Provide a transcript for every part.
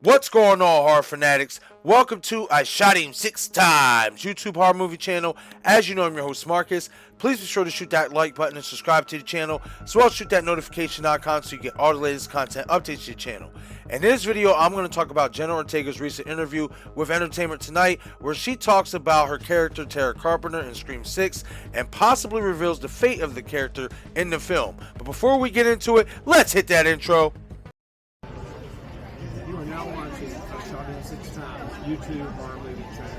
What's going on, horror fanatics? Welcome to I Shot Him 6 Times YouTube horror movie channel. As you know, I'm your host Marcus. Please be sure to shoot that like button and subscribe to the channel, as well as shoot that notification icon so you get all the latest content updates to your channel. In this video, I'm going to talk about Jenna Ortega's recent interview with Entertainment Tonight, where she talks about her character Tara Carpenter in Scream 6 and possibly reveals the fate of the character in the film. But before we get into it, let's hit that intro. You are now watching I Shot Him 6 Times YouTube horror movie channel.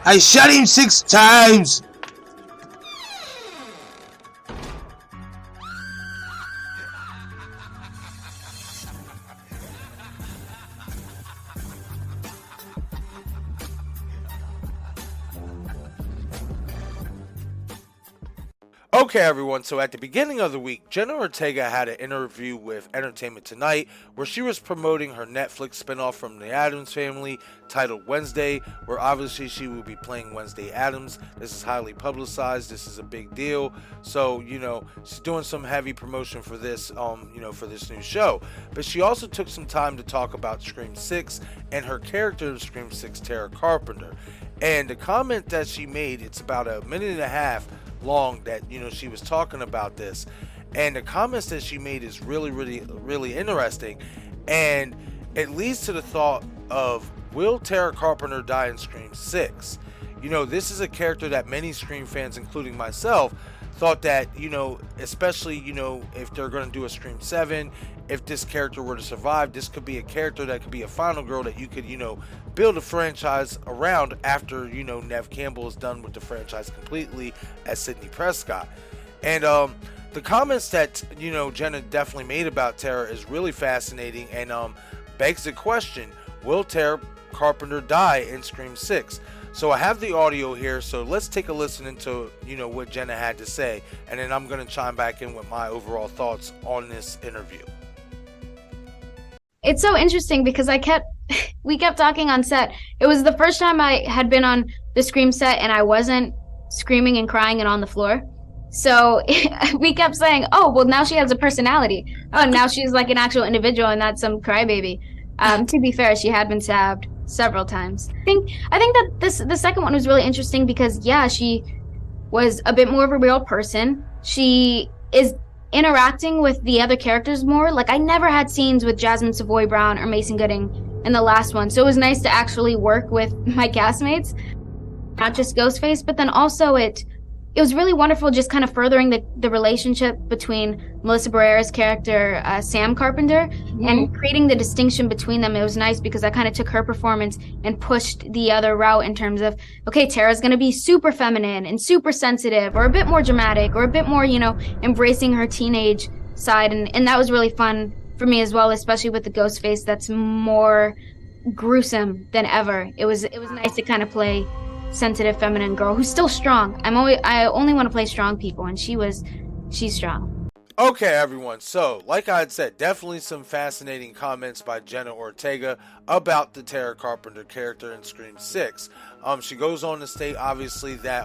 I shot him 6 times! Okay everyone, so at the beginning of the week, Jenna Ortega had an interview with Entertainment Tonight where she was promoting her Netflix spinoff from the Addams Family titled Wednesday, where obviously she will be playing Wednesday Addams. This is highly publicized, this is a big deal, so she's doing some heavy promotion for this for this new show. But she also took some time to talk about Scream 6 and her character in Scream 6, Tara Carpenter. And the comment that she made, it's about a minute and a half long that she was talking about this, and the comments that she made is really interesting, and it leads to the thought of, will Tara Carpenter die in Scream 6? This is a character that many Scream fans, including myself, thought that especially if they're going to do a Scream 7, if this character were to survive, this could be a character that could be a final girl that you could build a franchise around after Nev Campbell is done with the franchise completely as Sidney Prescott. And the comments that Jenna definitely made about Tara is really fascinating, and begs the question, will Tara Carpenter die in Scream 6? So I have the audio here, so let's take a listen into what Jenna had to say, and then I'm going to chime back in with my overall thoughts on this interview. It's so interesting because we kept talking on set. It was the first time I had been on the Scream set and I wasn't screaming and crying and on the floor. So we kept saying, oh, well, now she has a personality. Oh, now she's like an actual individual and not some crybaby. To be fair, she had been stabbed several times. I think that the second one was really interesting because, yeah, she was a bit more of a real person. She is interacting with the other characters more. Like, I never had scenes with Jasmine Savoy Brown or Mason Gooding in the last one, so it was nice to actually work with my castmates, not just Ghostface, but then also it was really wonderful just kind of furthering the relationship between Melissa Barrera's character, Sam Carpenter, and creating the distinction between them. It was nice because I kind of took her performance and pushed the other route in terms of, okay, Tara's going to be super feminine and super sensitive, or a bit more dramatic, or a bit more, embracing her teenage side. And that was really fun for me as well, especially with the Ghostface that's more gruesome than ever. It was nice to kind of play sensitive feminine girl who's still strong. I only want to play strong people, and she's strong. Okay everyone, so like I had said, definitely some fascinating comments by Jenna Ortega about the Tara Carpenter character in Scream 6. She goes on to state obviously that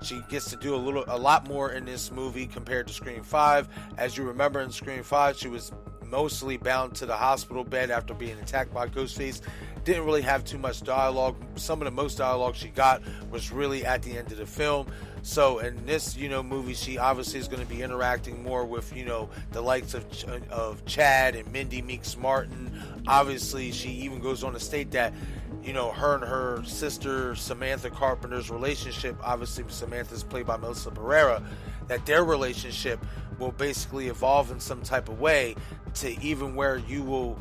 she gets to do a lot more in this movie compared to Scream 5. As you remember, in Scream 5 she was mostly bound to the hospital bed after being attacked by Ghostface. Didn't really have too much dialogue. Some of the most dialogue she got was really at the end of the film. So in this movie, she obviously is going to be interacting more with the likes of Chad and Mindy Meeks Martin. Obviously she even goes on to state that her and her sister Samantha Carpenter's relationship, obviously Samantha's played by Melissa Barrera, that their relationship will basically evolve in some type of way to even where you will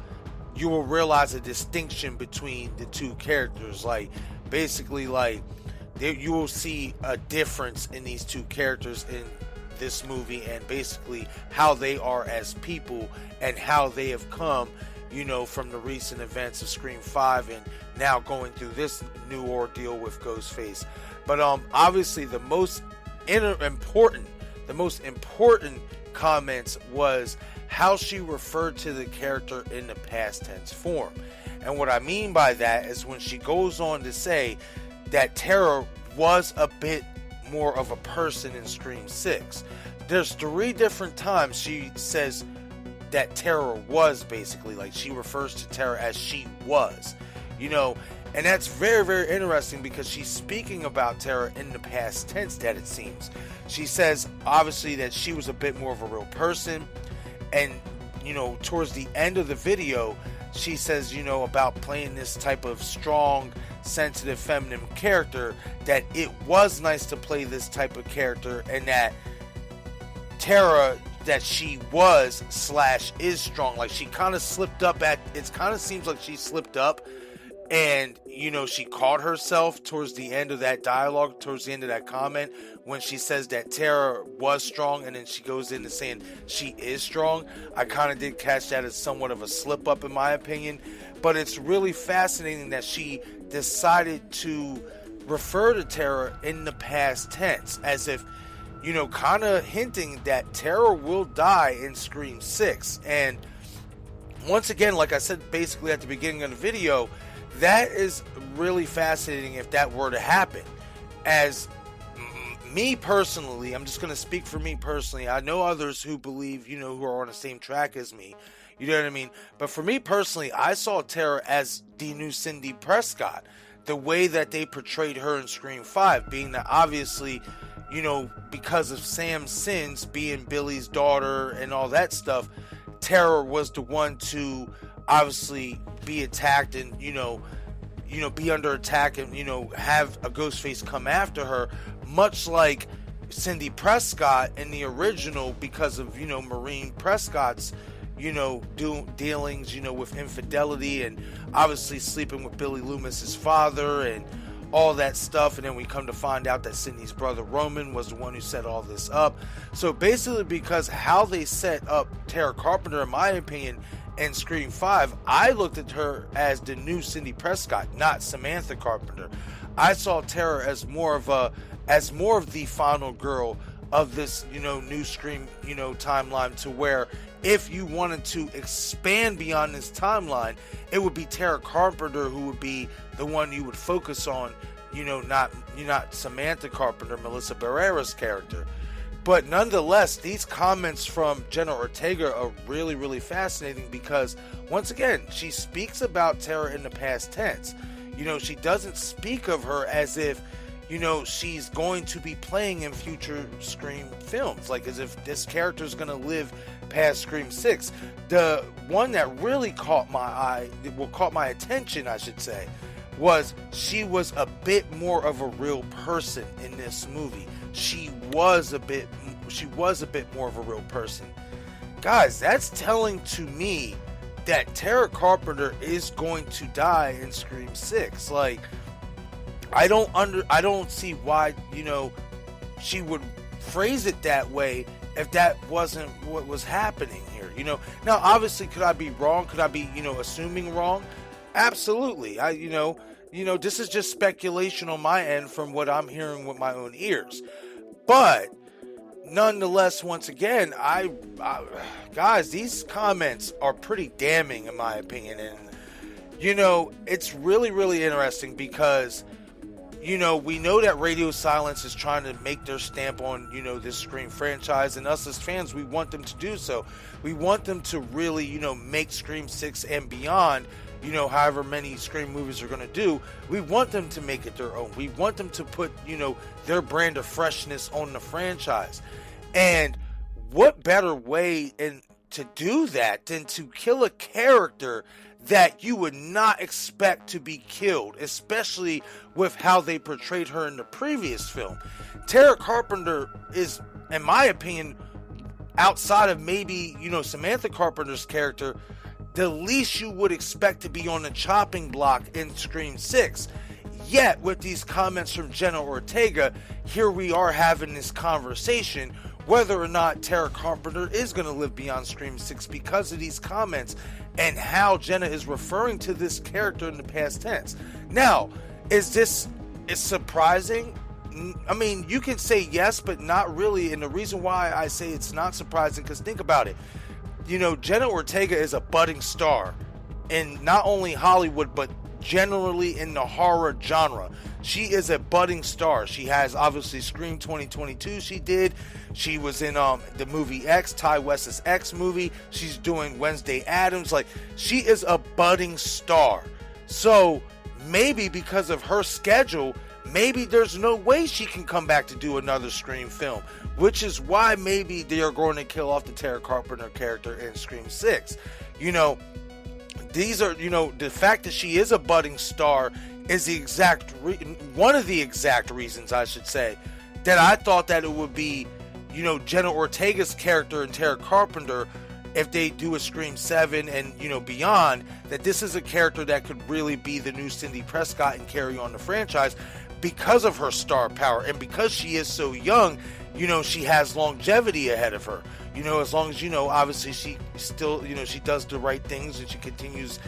realize a distinction between the two characters. Like, basically, you will see a difference in these two characters in this movie, and basically how they are as people and how they have come from the recent events of Scream 5 and now going through this new ordeal with Ghostface. But obviously the most important comments was how she referred to the character in the past tense form. And what I mean by that is when she goes on to say that Tara was a bit more of a person in Scream 6. There's 3 different times she says that Tara was, basically, like, she refers to Tara as she was, you know, and that's very, very interesting because she's speaking about Tara in the past tense, that it seems. She says, obviously, that she was a bit more of a real person, and, you know, towards the end of the video, she says, you know, about playing this type of strong, sensitive, feminine character, that it was nice to play this type of character, and that Tara, that she was / is strong. Like, she kind of slipped up it kind of seems like she slipped up, and, you know, she caught herself towards the end of that dialogue, towards the end of that comment, when she says that Tara was strong, and then she goes into saying she is strong. I kind of did catch that as somewhat of a slip up, in my opinion, but it's really fascinating that she decided to refer to Tara in the past tense, as if, you know, kind of hinting that Tara will die in Scream 6. And once again, like I said basically at the beginning of the video, that is really fascinating if that were to happen. As me personally, I'm just going to speak for me personally. I know others who believe, you know, who are on the same track as me. You know what I mean? But for me personally, I saw Tara as the new Cindy Prescott. The way that they portrayed her in Scream 5, being that obviously, you know, because of Sam's sins, being Billy's daughter and all that stuff, Tara was the one to obviously be attacked and, you know, be under attack and, you know, have a Ghostface come after her, much like Cindy Prescott in the original, because of, you know, Maureen Prescott's, you know, dealings, you know, with infidelity and obviously sleeping with Billy Loomis's father and all that stuff. And then we come to find out that Sydney's brother Roman was the one who set all this up. So basically, because how they set up Tara Carpenter, in my opinion, in Scream 5, I looked at her as the new Cindy Prescott, not Samantha Carpenter. I saw Tara as more of the final girl of this, you know, new Scream, you know, timeline, to where if you wanted to expand beyond this timeline, it would be Tara Carpenter who would be the one you would focus on, you know, not Samantha Carpenter, Melissa Barrera's character. But nonetheless, these comments from Jenna Ortega are really, really fascinating because, once again, she speaks about Tara in the past tense. You know, she doesn't speak of her as if, you know, she's going to be playing in future Scream films, like as if this character is going to live past Scream 6. The one that really caught my attention, I should say, was she was a bit more of a real person in this movie. She was a bit more of a real person. Guys, that's telling to me that Tara Carpenter is going to die in Scream 6. Like, I don't see why, you know, she would phrase it that way if that wasn't what was happening here, you know. Now, obviously, could I be wrong? Could I be, you know, assuming wrong? Absolutely. You know, this is just speculation on my end from what I'm hearing with my own ears. But nonetheless, once again, guys, these comments are pretty damning in my opinion. And, you know, it's really, really interesting because, you know, we know that Radio Silence is trying to make their stamp on, you know, this Scream franchise, and us as fans, we want them to do so. We want them to really, you know, make Scream 6 and beyond, you know, however many Scream movies are going to do. We want them to make it their own. We want them to put, you know, their brand of freshness on the franchise. And what better way to do that than to kill a character that you would not expect to be killed, especially with how they portrayed her in the previous film. Tara Carpenter is, in my opinion, outside of maybe, you know, Samantha Carpenter's character, the least you would expect to be on the chopping block in Scream 6. Yet, with these comments from Jenna Ortega, here we are having this conversation whether or not Tara Carpenter is going to live beyond Scream 6 because of these comments and how Jenna is referring to this character in the past tense. Now, is surprising? I mean, you can say yes, but not really. And the reason why I say it's not surprising, because think about it. You know, Jenna Ortega is a budding star in not only Hollywood, but generally in the horror genre. She is a budding star. She has obviously Scream 2022 she was in the movie X, Ty West's X movie. She's doing Wednesday Addams. Like, she is a budding star. So maybe because of her schedule, maybe there's no way she can come back to do another Scream film, which is why maybe they are going to kill off the Tara Carpenter character in Scream 6. You know, these are, the fact that she is a budding star is one of the exact reasons, I should say, that I thought that it would be, Jenna Ortega's character and Tara Carpenter, if they do a Scream 7 and, beyond, that this is a character that could really be the new Cindy Prescott and carry on the franchise because of her star power and because she is so young. She has longevity ahead of her. As long as, obviously she still, she does the right things and she continues,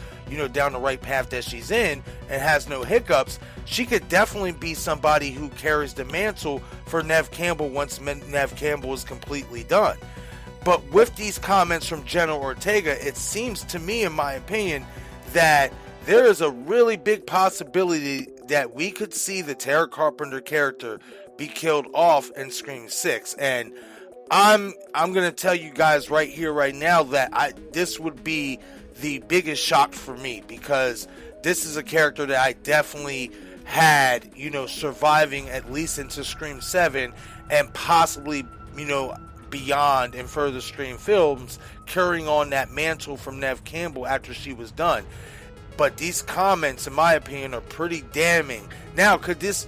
down the right path that she's in and has no hiccups, she could definitely be somebody who carries the mantle for Neve Campbell once Neve Campbell is completely done. But with these comments from Jenna Ortega, it seems to me, in my opinion, that there is a really big possibility that we could see the Tara Carpenter character be killed off in Scream 6. And I'm going to tell you guys right here, right now, that this would be the biggest shock for me, because this is a character that I definitely had, surviving at least into Scream 7 and possibly, beyond in further Scream films, carrying on that mantle from Neve Campbell after she was done. But these comments, in my opinion, are pretty damning. Now, could this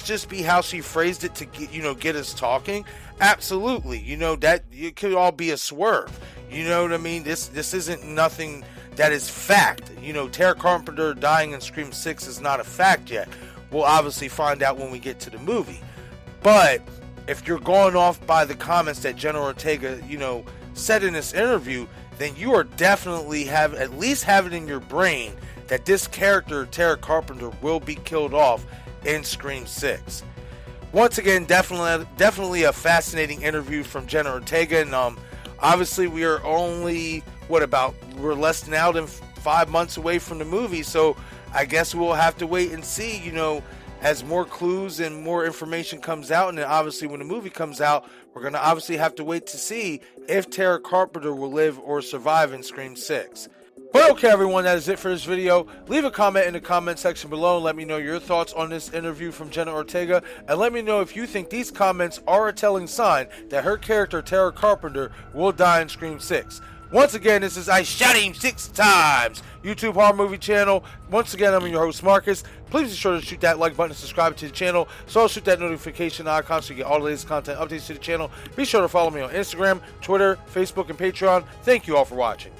just be how she phrased it to get us talking? Absolutely. That it could all be a swerve. You know what I mean? This isn't nothing that is fact. Tara Carpenter dying in Scream 6 is not a fact yet. We'll obviously find out when we get to the movie. But if you're going off by the comments that Jenna Ortega, said in this interview, then you are definitely at least have it in your brain that this character, Tara Carpenter, will be killed off in Scream 6. Once again, definitely a fascinating interview from Jenna Ortega, and obviously we are only we're less than 5 months away from the movie, so I guess we'll have to wait and see, as more clues and more information comes out. And then obviously when the movie comes out, we're going to obviously have to wait to see if Tara Carpenter will live or survive in Scream 6. But okay, everyone, that is it for this video. Leave a comment in the comment section below and let me know your thoughts on this interview from Jenna Ortega, and let me know if you think these comments are a telling sign that her character, Tara Carpenter, will die in Scream 6. Once again, this is I Shot Him 6 Times YouTube horror movie channel. Once again, I'm your host, Marcus. Please be sure to shoot that like button and subscribe to the channel. So I'll shoot that notification icon so you get all the latest content updates to the channel. Be sure to follow me on Instagram, Twitter, Facebook, and Patreon. Thank you all for watching.